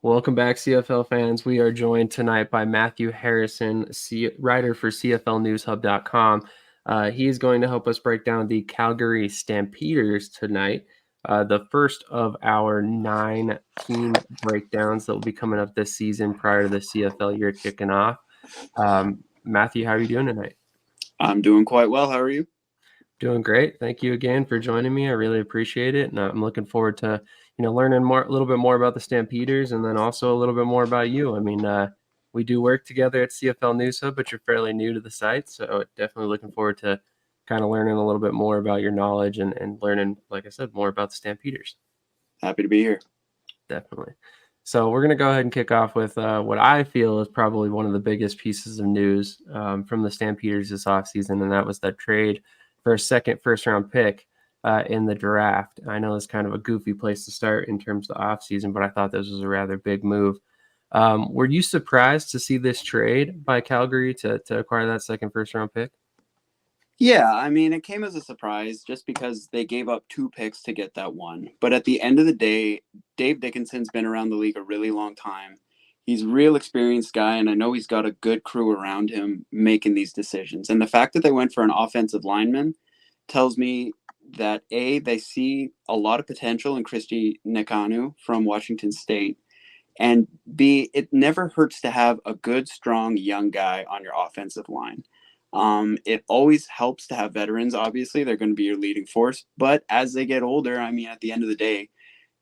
Welcome back, CFL fans. We are joined tonight by Matthew Harrison, writer for CFLNewsHub.com. He is going to help us break down the Calgary Stampeders tonight, the first of our 9 team breakdowns that will be coming up this season prior to the CFL year kicking off. Matthew, how are you doing tonight? I'm doing quite well. How are you? Doing great. Thank you again for joining me. I really appreciate it, and I'm looking forward to learning a little bit more about the Stampeders, and then also a little bit more about you. I mean, we do work together at CFL News Hub, but you're fairly new to the site, so definitely looking forward to kind of learning a little bit more about your knowledge and learning, like I said, more about the Stampeders. Happy to be here. Definitely. So we're going to go ahead and kick off with what I feel is probably one of the biggest pieces of news from the Stampeders this offseason, and that was that trade for a second first-round pick in the draft. I know it's kind of a goofy place to start in terms of the offseason, but I thought this was a rather big move. Were you surprised to see this trade by Calgary to acquire that second first-round pick? Yeah, I mean, it came as a surprise just because they gave up 2 picks to get that one. But at the end of the day, Dave Dickinson's been around the league a really long time. He's a real experienced guy, and I know he's got a good crew around him making these decisions. And the fact that they went for an offensive lineman tells me that A, they see a lot of potential in Christy Nakanu from Washington State. And B, it never hurts to have a good, strong, young guy on your offensive line. It always helps to have veterans. Obviously, they're going to be your leading force. But as they get older, I mean, at the end of the day,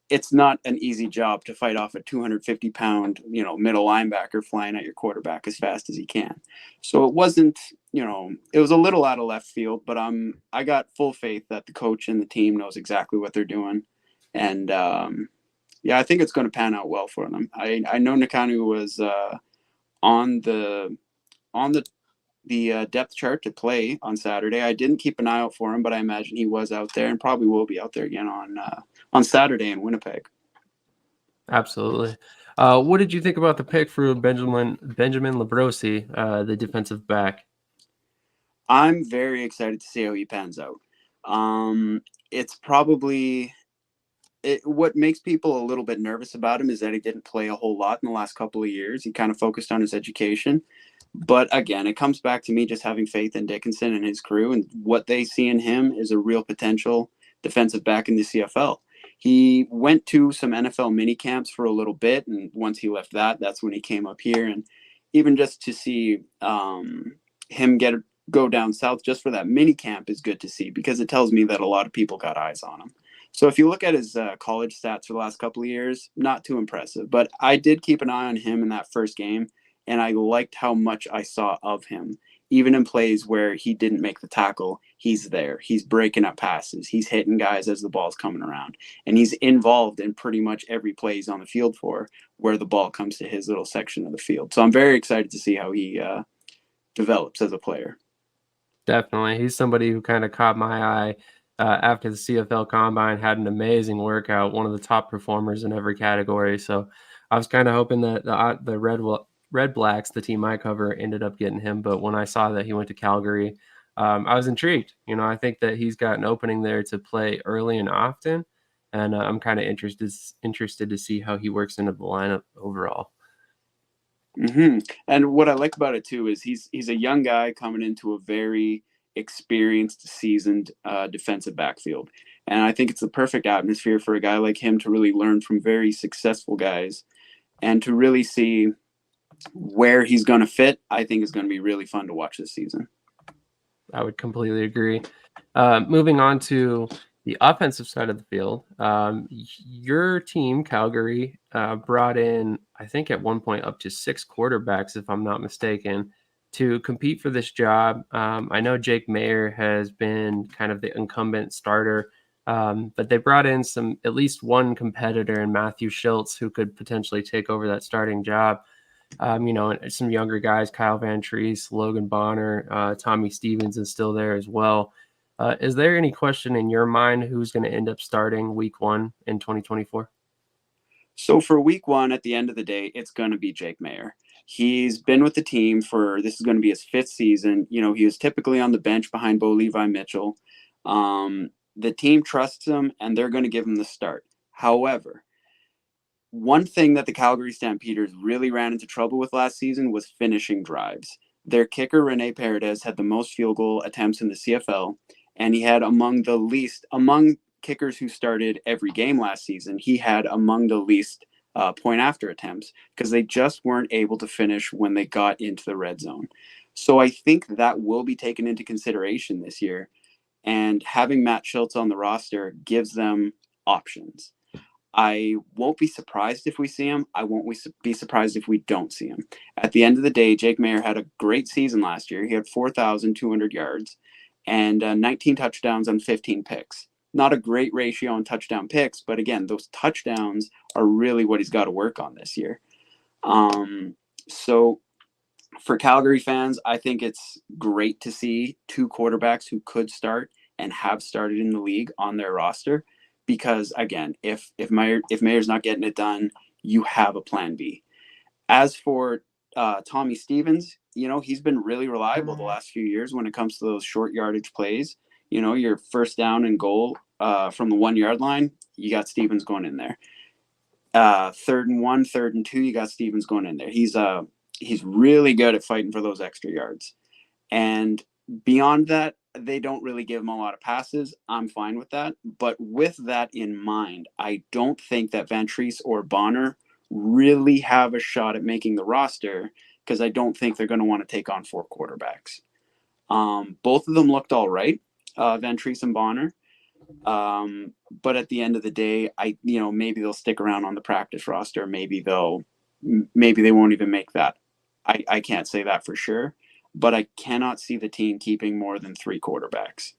it's not an easy job to fight off a 250-pound, middle linebacker flying at your quarterback as fast as he can. So it wasn't, it was a little out of left field, but I got full faith that the coach and the team knows exactly what they're doing, and yeah, I think it's going to pan out well for them. I know Nakanu was on the depth chart to play on Saturday. I didn't keep an eye out for him, but I imagine he was out there and probably will be out there again on Saturday in Winnipeg. Absolutely. What did you think about the pick for Benjamin Labrosi, the defensive back? I'm very excited to see how he pans out. It's probably what makes people a little bit nervous about him is that he didn't play a whole lot in the last couple of years. He kind of focused on his education. But again, it comes back to me just having faith in Dickinson and his crew, and what they see in him is a real potential defensive back in the CFL. He went to some NFL mini camps for a little bit, and once he left that's when he came up here. And even just to see him go down south just for that mini camp is good to see, because it tells me that a lot of people got eyes on him. So if you look at his college stats for the last couple of years, not too impressive. But I did keep an eye on him in that first game, and I liked how much I saw of him. Even in plays where he didn't make the tackle, he's there. He's breaking up passes. He's hitting guys as the ball's coming around. And he's involved in pretty much every play he's on the field for where the ball comes to his little section of the field. So I'm very excited to see how he develops as a player. Definitely. He's somebody who kind of caught my eye after the CFL Combine, had an amazing workout, one of the top performers in every category. So I was kind of hoping that the Red Blacks, the team I cover, ended up getting him. But when I saw that he went to Calgary, I was intrigued. I think that he's got an opening there to play early and often. And I'm kind of interested to see how he works into the lineup overall. Mm-hmm. And what I like about it too is he's a young guy coming into a very experienced, seasoned defensive backfield, and I think it's the perfect atmosphere for a guy like him to really learn from very successful guys, and to really see where he's going to fit. I think is going to be really fun to watch this season. I would completely agree. Moving on to the offensive side of the field, your team, Calgary, brought in, I think at one point, up to 6 quarterbacks, if I'm not mistaken, to compete for this job. I know Jake Mayer has been kind of the incumbent starter, but they brought in at least one competitor in Matthew Schultz who could potentially take over that starting job. And some younger guys, Kyle Van Treese, Logan Bonner, Tommy Stevens is still there as well. Is there any question in your mind who's going to end up starting week 1 in 2024? So for week 1, at the end of the day, it's going to be Jake Mayer. He's been with the team this is going to be his 5th season. He was typically on the bench behind Bo Levi Mitchell. The team trusts him, and they're going to give him the start. However, one thing that the Calgary Stampeders really ran into trouble with last season was finishing drives. Their kicker, Rene Paredes, had the most field goal attempts in the CFL, and he had among kickers who started every game last season, he had among the least point after attempts because they just weren't able to finish when they got into the red zone. So I think that will be taken into consideration this year. And having Matt Schultz on the roster gives them options. I won't be surprised if we see him. I won't be surprised if we don't see him. At the end of the day, Jake Maier had a great season last year. He had 4,200 yards and 19 touchdowns on 15 picks. Not a great ratio on touchdown picks, but again, those touchdowns are really what he's got to work on this year. So for Calgary fans, I think it's great to see two quarterbacks who could start and have started in the league on their roster. Because again, if Mayor's not getting it done, you have a plan B. As for Tommy Stevens, he's been really reliable the last few years when it comes to those short yardage plays. Your first down and goal from the 1 yard line, you got Stevens going in there. 3rd and 1, 3rd and 2, you got Stevens going in there. He's really good at fighting for those extra yards. And beyond that, they don't really give him a lot of passes. I'm fine with that. But with that in mind, I don't think that Van Treese or Bonner really have a shot at making the roster because I don't think they're going to want to take on 4 quarterbacks. Both of them looked all right, Van Treese and Bonner. But at the end of the day, maybe they'll stick around on the practice roster. Maybe they won't even make that. I can't say that for sure. But I cannot see the team keeping more than 3 quarterbacks.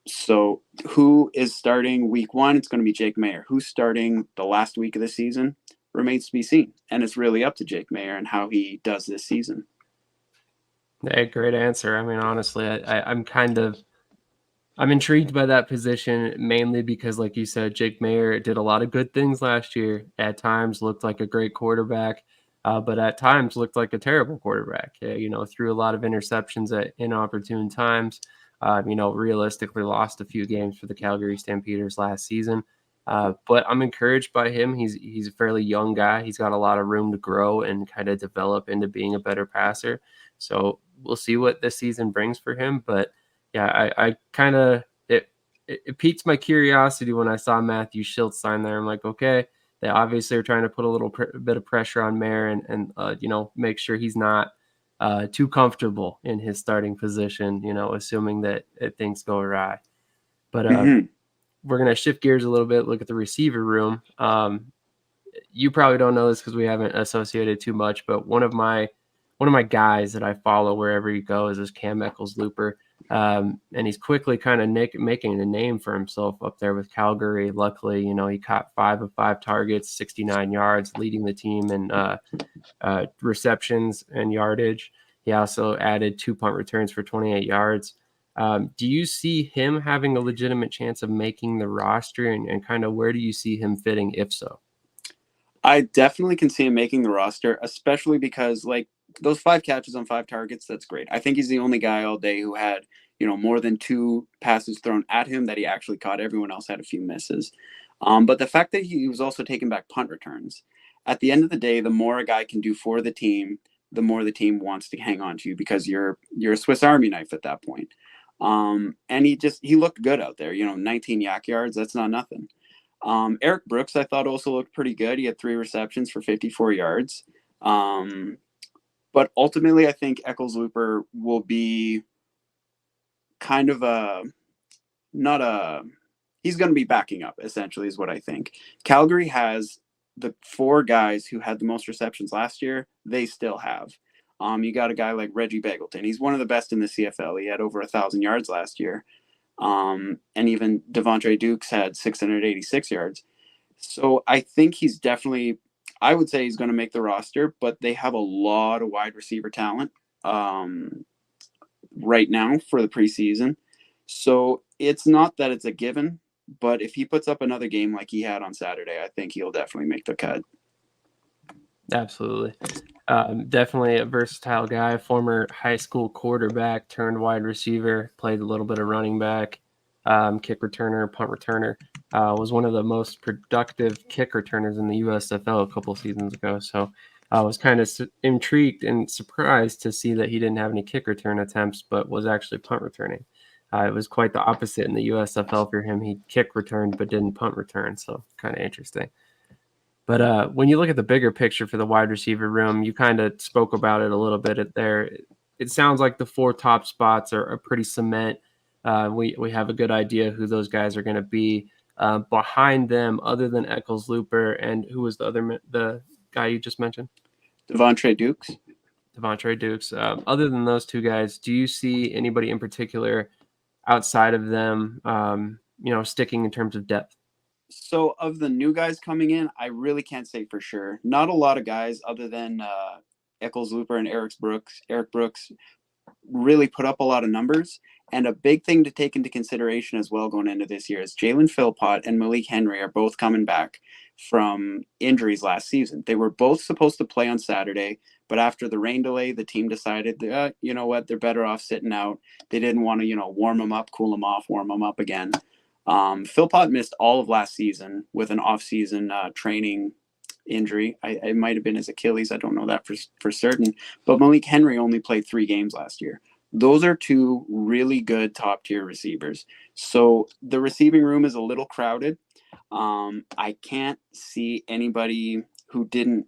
So who is starting week 1? It's going to be Jake Maier. Who's starting the last week of the season remains to be seen. And it's really up to Jake Maier and how he does this season. Hey, great answer. I mean, honestly, I'm intrigued by that position mainly because, like you said, Jake Maier did a lot of good things last year. At times looked like a great quarterback, but at times looked like a terrible quarterback. Threw a lot of interceptions at inopportune times. Realistically lost a few games for the Calgary Stampeders last season. But I'm encouraged by him. He's a fairly young guy. He's got a lot of room to grow and kind of develop into being a better passer. So we'll see what this season brings for him. But yeah, I kind of it piqued my curiosity when I saw Matthew Schultz sign there. I'm like, okay, they obviously are trying to put a little bit of pressure on Maier and make sure he's not too comfortable in his starting position. Assuming that things go awry. But we're gonna shift gears a little bit. Look at the receiver room. You probably don't know this because we haven't associated too much, but one of my guys that I follow wherever he goes is Cam Eccles-Looper. And he's quickly kind of making a name for himself up there with Calgary. Luckily, he caught 5 of 5 targets, 69 yards, leading the team in receptions and yardage. He also added 2 punt returns for 28 yards. Do you see him having a legitimate chance of making the roster, and kind of where do you see him fitting if so? I definitely can see him making the roster, especially because those 5 catches on 5 targets, that's great. I think he's the only guy all day who had, more than 2 passes thrown at him that he actually caught. Everyone else had a few misses. But the fact that he was also taking back punt returns, at the end of the day, the more a guy can do for the team, the more the team wants to hang on to you because you're a Swiss Army knife at that point. And he looked good out there, 19 yak yards. That's not nothing. Eric Brooks, I thought, also looked pretty good. He had 3 receptions for 54 yards. But ultimately, I think Eccles-Looper will be kind of he's going to be backing up, essentially, is what I think. Calgary has the 4 guys who had the most receptions last year. They still have. You got a guy like Reggie Begelton. He's one of the best in the CFL. He had over 1,000 yards last year. And even Devontae Dukes had 686 yards. So I think he's definitely, I would say he's going to make the roster, but they have a lot of wide receiver talent right now for the preseason. So it's not that it's a given, but if he puts up another game like he had on Saturday, I think he'll definitely make the cut. Absolutely. Definitely a versatile guy, former high school quarterback turned wide receiver, played a little bit of running back. kick returner, punt returner. Was one of the most productive kick returners in the USFL a couple seasons ago. So I was kind of intrigued and surprised to see that he didn't have any kick return attempts, but was actually punt returning. It was quite the opposite in the USFL for him. He kick returned but didn't punt return, so kind of interesting. But when you look at the bigger picture for the wide receiver room, you kind of spoke about it a little bit there. It sounds like the 4 top spots are pretty cement. We have a good idea who those guys are going to be. Behind them, other than Eccles Looper, and who was the guy you just mentioned? Devontae Dukes. Devontae Dukes. Other than those 2 guys, do you see anybody in particular outside of them, sticking in terms of depth? So of the new guys coming in, I really can't say for sure. Not a lot of guys other than Eccles Looper and Eric Brooks really put up a lot of numbers. And a big thing to take into consideration as well going into this year is Jalen Philpott and Malik Henry are both coming back from injuries last season. They were both supposed to play on Saturday, but after the rain delay, the team decided, you know what, they're better off sitting out. They didn't want to, warm them up, cool them off, warm them up again. Philpott missed all of last season with an off-season training injury. It might have been his Achilles. I don't know that for certain. But Malik Henry only played 3 games last year. Those are 2 really good top-tier receivers. So the receiving room is a little crowded. I can't see anybody who didn't.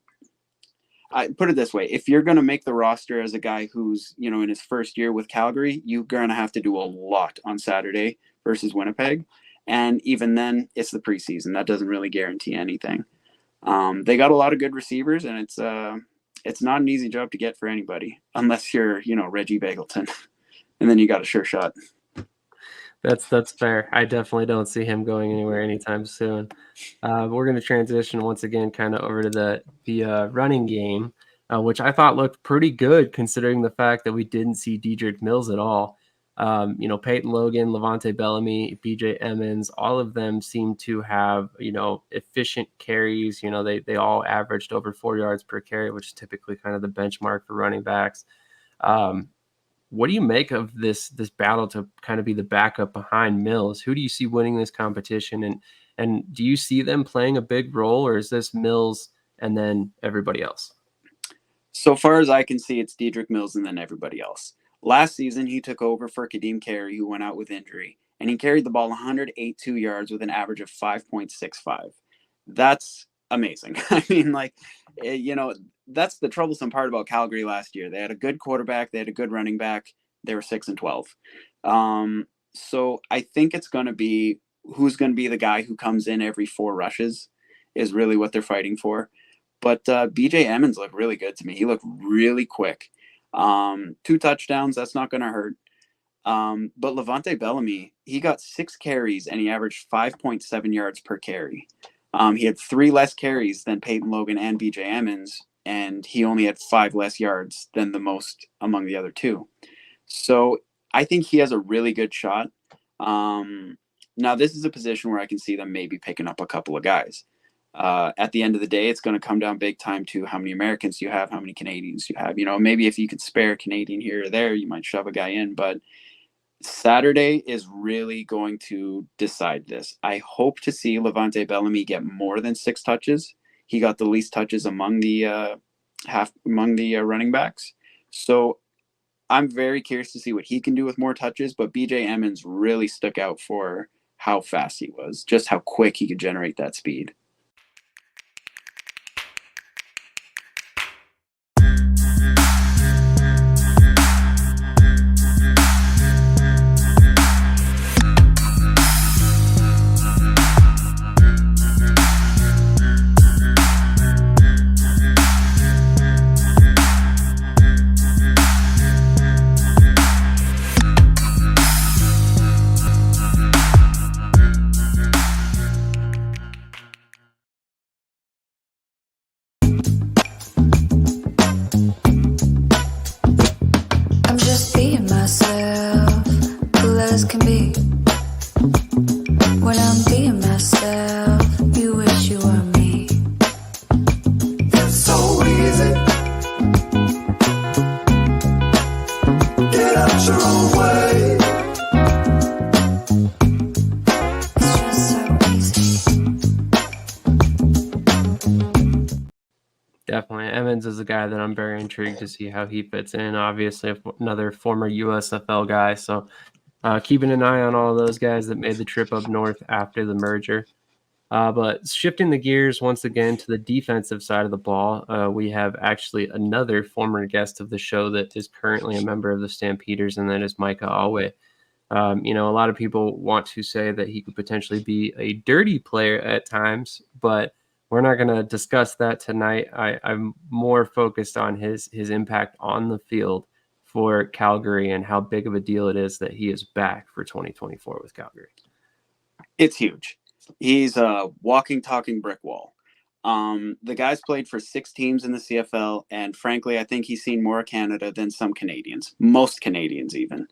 I put it this way: if you're going to make the roster as a guy who's in his first year with Calgary, you're going to have to do a lot on Saturday versus Winnipeg. And even then, it's the preseason. That doesn't really guarantee anything. They got a lot of good receivers, and it's not an easy job to get for anybody, unless you're, Reggie Bagleton, and then you got a sure shot. That's fair. I definitely don't see him going anywhere anytime soon. We're going to transition once again kind of over to the running game, which I thought looked pretty good considering the fact that we didn't see Dedrick Mills at all. Peyton Logan, Levante Bellamy, BJ Emmons, all of them seem to have, efficient carries. They all averaged over 4 yards per carry, which is typically kind of the benchmark for running backs. What do you make of this battle to kind of be the backup behind Mills? Who do you see winning this competition? And do you see them playing a big role, or is this Mills and then everybody else? So far as I can see, it's Dedrick Mills and then everybody else. Last season, he took over for Kadeem Carey, who went out with injury, and he carried the ball 182 yards with an average of 5.65. That's amazing. I mean, that's the troublesome part about Calgary last year. They had a good quarterback. They had a good running back. They were 6-12. So I think it's going to be who's going to be the guy who comes in every 4 rushes is really what they're fighting for. But BJ Emmons looked really good to me. He looked really quick. 2 touchdowns, that's not going to hurt. But Levante Bellamy, he got 6 carries and he averaged 5.7 yards per carry. He had 3 less carries than Peyton Logan and BJ Emmons, and he only had 5 less yards than the most among the other 2. So I think he has a really good shot. Now, this is a position where I can see them maybe picking up a couple of guys. At the end of the day, it's going to come down big time to how many Americans you have, how many Canadians you have. Maybe if you could spare a Canadian here or there, you might shove a guy in. But Saturday is really going to decide this. I hope to see Levante Bellamy get more than 6 touches. He got the least touches among the running backs. So I'm very curious to see what he can do with more touches. But BJ Emmons really stuck out for how fast he was, just how quick he could generate that speed. a guy that I'm very intrigued to see how he fits in. Obviously, another former USFL guy. So keeping an eye on all those guys that made the trip up north after the merger. But shifting the gears once again to the defensive side of the ball, we have actually another former guest of the show that is currently a member of the Stampeders, and that is Micah Alway. A lot of people want to say that he could potentially be a dirty player at times, but we're not going to discuss that tonight. I'm more focused on his impact on the field for Calgary and how big of a deal it is that he is back for 2024 with Calgary. It's huge. He's a walking, talking brick wall. The guy's played for 6 teams in the CFL, and frankly, I think he's seen more Canada than some Canadians, most Canadians even.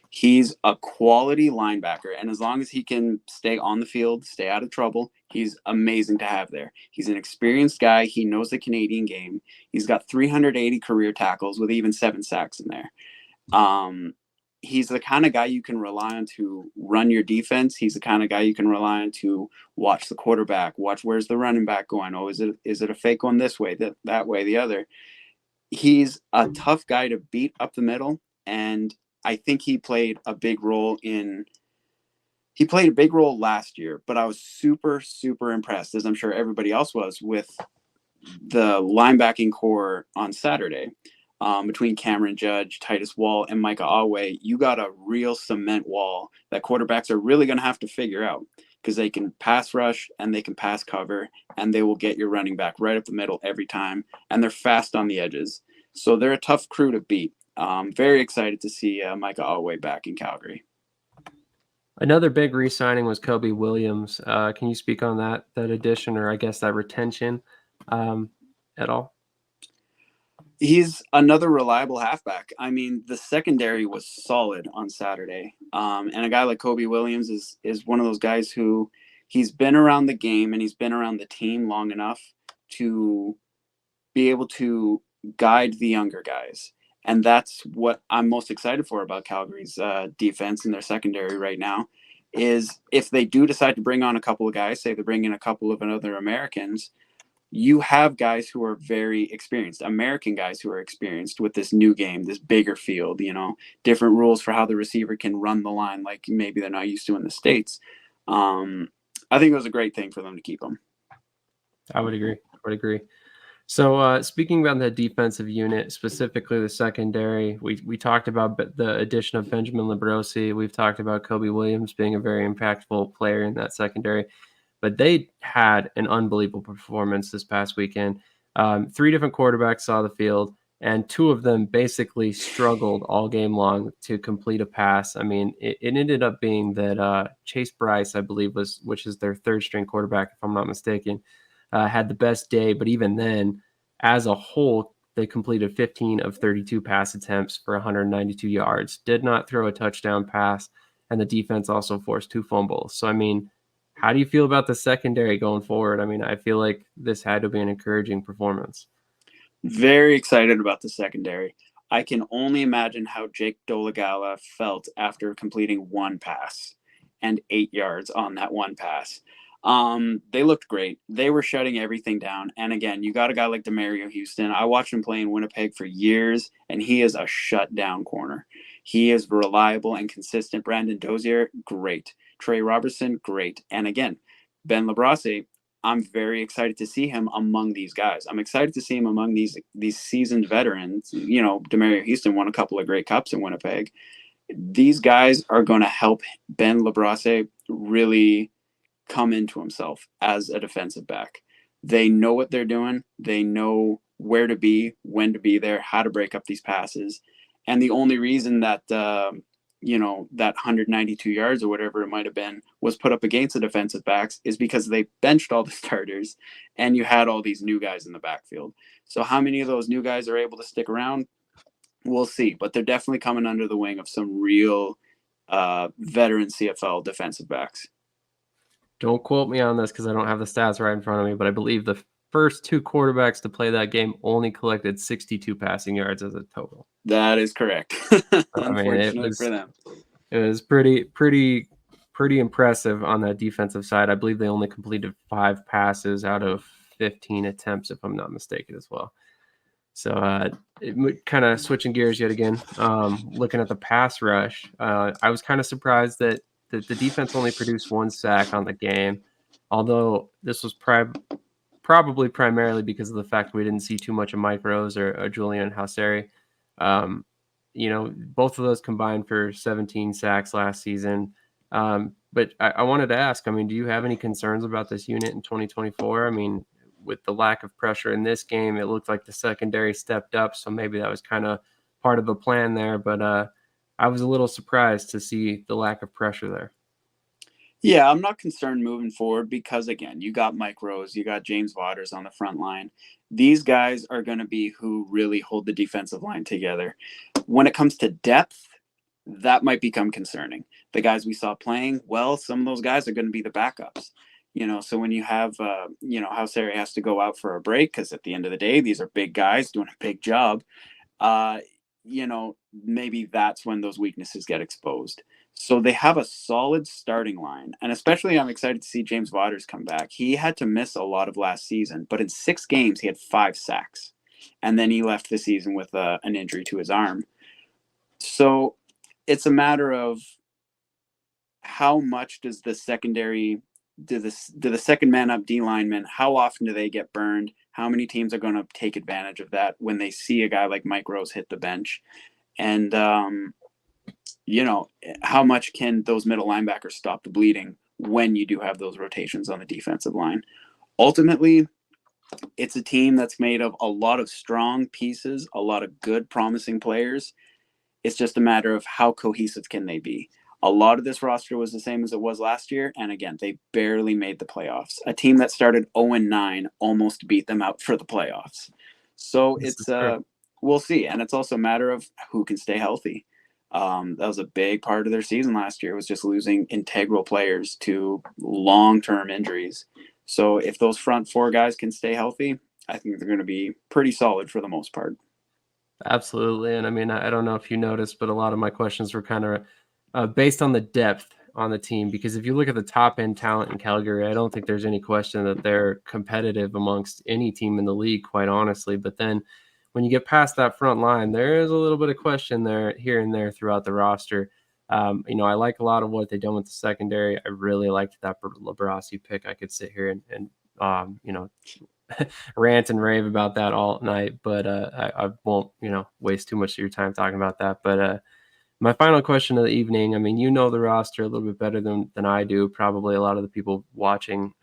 He's a quality linebacker, and as long as he can stay on the field, stay out of trouble, he's amazing to have there. He's an experienced guy. He knows the Canadian game. He's got 380 career tackles with even 7 sacks in there. He's the kind of guy you can rely on to run your defense. He's the kind of guy you can rely on to watch the quarterback, watch where's the running back going. Oh, is it a fake one this way, that way, the other. He's a tough guy to beat up the middle, and I think he played a big role last year, but I was super, super impressed, as I'm sure everybody else was, with the linebacking core on Saturday. Between Cameron Judge, Titus Wall, and Micah Alway, you got a real cement wall that quarterbacks are really going to have to figure out, because they can pass rush and they can pass cover, and they will get your running back right up the middle every time, and they're fast on the edges. So they're a tough crew to beat. Very excited to see Micah Alway back in Calgary. Another big re-signing was Kobe Williams. Can you speak on that addition, or I guess that retention at all? He's another reliable halfback. I mean, the secondary was solid on Saturday. And a guy like Kobe Williams is one of those guys who he's been around the game and he's been around the team long enough to be able to guide the younger guys. And that's what I'm most excited for about Calgary's defense and their secondary right now, is if they do decide to bring on a couple of guys, say they bring in a couple of other Americans, you have guys who are very experienced, American guys who are experienced with this new game, this bigger field, different rules for how the receiver can run the line like maybe they're not used to in the States. I think it was a great thing for them to keep him. I would agree. So speaking about the defensive unit, specifically the secondary, we talked about the addition of Benjamin Labrosi. We've talked about Kobe Williams being a very impactful player in that secondary. But they had an unbelievable performance this past weekend. 3 different quarterbacks saw the field, and 2 of them basically struggled all game long to complete a pass. I mean, it ended up being that Chase Bryce, I believe, which is their 3rd-string quarterback, if I'm not mistaken, had the best day. But even then, as a whole, they completed 15 of 32 pass attempts for 192 yards, did not throw a touchdown pass, and the defense also forced 2 fumbles. So, I mean, how do you feel about the secondary going forward? I mean, I feel like this had to be an encouraging performance. Very excited about the secondary. I can only imagine how Jake Dolegala felt after completing 1 pass and 8 yards on that 1 pass. They looked great. They were shutting everything down. And again, you got a guy like Demario Houston. I watched him play in Winnipeg for years, and he is a shutdown corner. He is reliable and consistent. Brandon Dozier, great. Trey Robertson, great. And again, Ben Labrasse, I'm very excited to see him among these guys. I'm excited to see him among these seasoned veterans. Demario Houston won a couple of Grey Cups in Winnipeg. These guys are going to help Ben Labrasse really come into himself as a defensive back. They know what they're doing. They know where to be, when to be there, how to break up these passes. And the only reason that that 192 yards or whatever it might have been was put up against the defensive backs is because they benched all the starters and you had all these new guys in the backfield. So how many of those new guys are able to stick around? We'll see, but they're definitely coming under the wing of some real veteran CFL defensive backs. Don't quote me on this because I don't have the stats right in front of me, but I believe the first 2 quarterbacks to play that game only collected 62 passing yards as a total. That is correct. Unfortunately for them. It was pretty impressive on that defensive side. I believe they only completed 5 passes out of 15 attempts, if I'm not mistaken, as well. So kind of switching gears yet again, looking at the pass rush, I was kind of surprised that the defense only produced 1 sack on the game, although this was probably primarily because of the fact we didn't see too much of Mike Rose or Julian Hauseri. Um, both of those combined for 17 sacks last season. But I wanted to ask, I mean, do you have any concerns about this unit in 2024? I mean, with the lack of pressure in this game, it looked like the secondary stepped up, so maybe that was kind of part of the plan there. But I was a little surprised to see the lack of pressure there. Yeah, I'm not concerned moving forward because, again, you got Mike Rose, you got James Waters on the front line. These guys are going to be who really hold the defensive line together. When it comes to depth, that might become concerning. The guys we saw playing, well, some of those guys are going to be the backups. So when you have, how Sarah has to go out for a break, because at the end of the day, these are big guys doing a big job. Uh, maybe that's when those weaknesses get exposed. So they have a solid starting line. And especially I'm excited to see James Waters come back. He had to miss a lot of last season, but in 6 games, he had 5 sacks. And then he left the season with an injury to his arm. So it's a matter of how much does the secondary, do the second man up D linemen, how often do they get burned? How many teams are going to take advantage of that when they see a guy like Mike Rose hit the bench? And, how much can those middle linebackers stop the bleeding when you do have those rotations on the defensive line? Ultimately, it's a team that's made of a lot of strong pieces, a lot of good, promising players. It's just a matter of how cohesive can they be. A lot of this roster was the same as it was last year, and again, they barely made the playoffs. A team that started 0-9 almost beat them out for the playoffs. So we'll see, and it's also a matter of who can stay healthy. That was a big part of their season last year, was just losing integral players to long-term injuries. So if those front 4 guys can stay healthy, I think they're going to be pretty solid for the most part. Absolutely. And I mean, I don't know if you noticed, but a lot of my questions were kind of based on the depth on the team, because if you look at the top end talent in Calgary, I don't think there's any question that they're competitive amongst any team in the league, quite honestly. But then when you get past that front line, there is a little bit of question there here and there throughout the roster. I like a lot of what they've done with the secondary. I really liked that Labrasi pick. I could sit here and rant and rave about that all night, but I won't, waste too much of your time talking about that. But my final question of the evening, I mean, the roster a little bit better than I do, probably a lot of the people watching.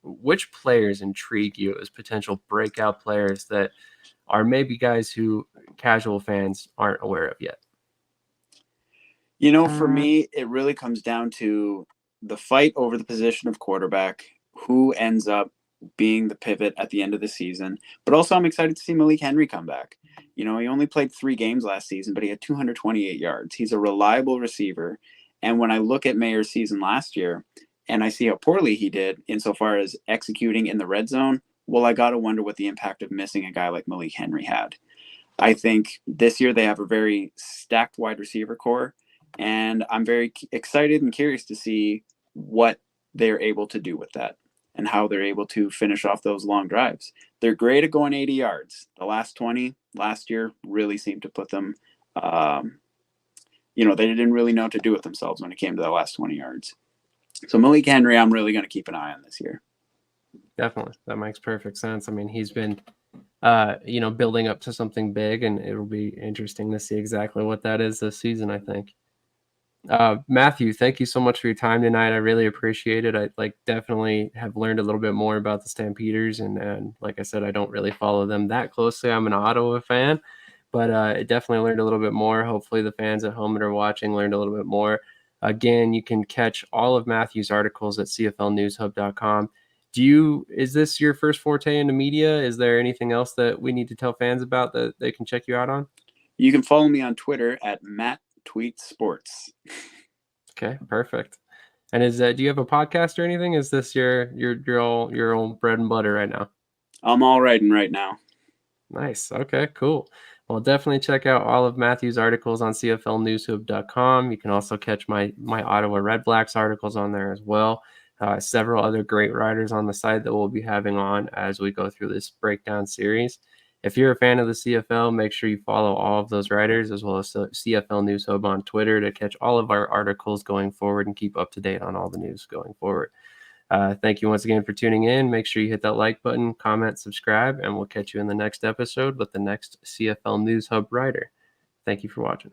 Which players intrigue you as potential breakout players that are maybe guys who casual fans aren't aware of yet? For me, it really comes down to the fight over the position of quarterback, who ends up being the pivot at the end of the season. But also, I'm excited to see Malik Henry come back. He only played 3 games last season, but he had 228 yards. He's a reliable receiver. And when I look at Mayer's season last year and I see how poorly he did insofar as executing in the red zone, well, I got to wonder what the impact of missing a guy like Malik Henry had. I think this year they have a very stacked wide receiver core, and I'm very excited and curious to see what they're able to do with that and how they're able to finish off those long drives. They're great at going 80 yards. The last 20 last year really seemed to put them, they didn't really know what to do with themselves when it came to the last 20 yards. So Malik Henry, I'm really going to keep an eye on this year. Definitely. That makes perfect sense. I mean, he's been, building up to something big, and it'll be interesting to see exactly what that is this season, I think. Matthew, thank you so much for your time tonight. I really appreciate it. I definitely have learned a little bit more about the Stampeders, and like I said, I don't really follow them that closely. I'm an Ottawa fan, but I definitely learned a little bit more. Hopefully the fans at home that are watching learned a little bit more. Again, you can catch all of Matthew's articles at cflnewshub.com. Is this your first forte into media? Is there anything else that we need to tell fans about that they can check you out on? You can follow me on Twitter at MattTweetSports. Okay, perfect. And do you have a podcast or anything? Is this your own bread and butter right now? I'm all writing right now. Nice. Okay, cool. Well, definitely check out all of Matthew's articles on cflnewshub.com. You can also catch my Ottawa Red Blacks articles on there as well. Several other great writers on the site that we'll be having on as we go through this breakdown series. If you're a fan of the CFL, make sure you follow all of those writers as well as CFL News Hub on Twitter to catch all of our articles going forward and keep up to date on all the news going forward. Thank you once again for tuning in. Make sure you hit that like button, comment, subscribe, and we'll catch you in the next episode with the next CFL News Hub writer. Thank you for watching.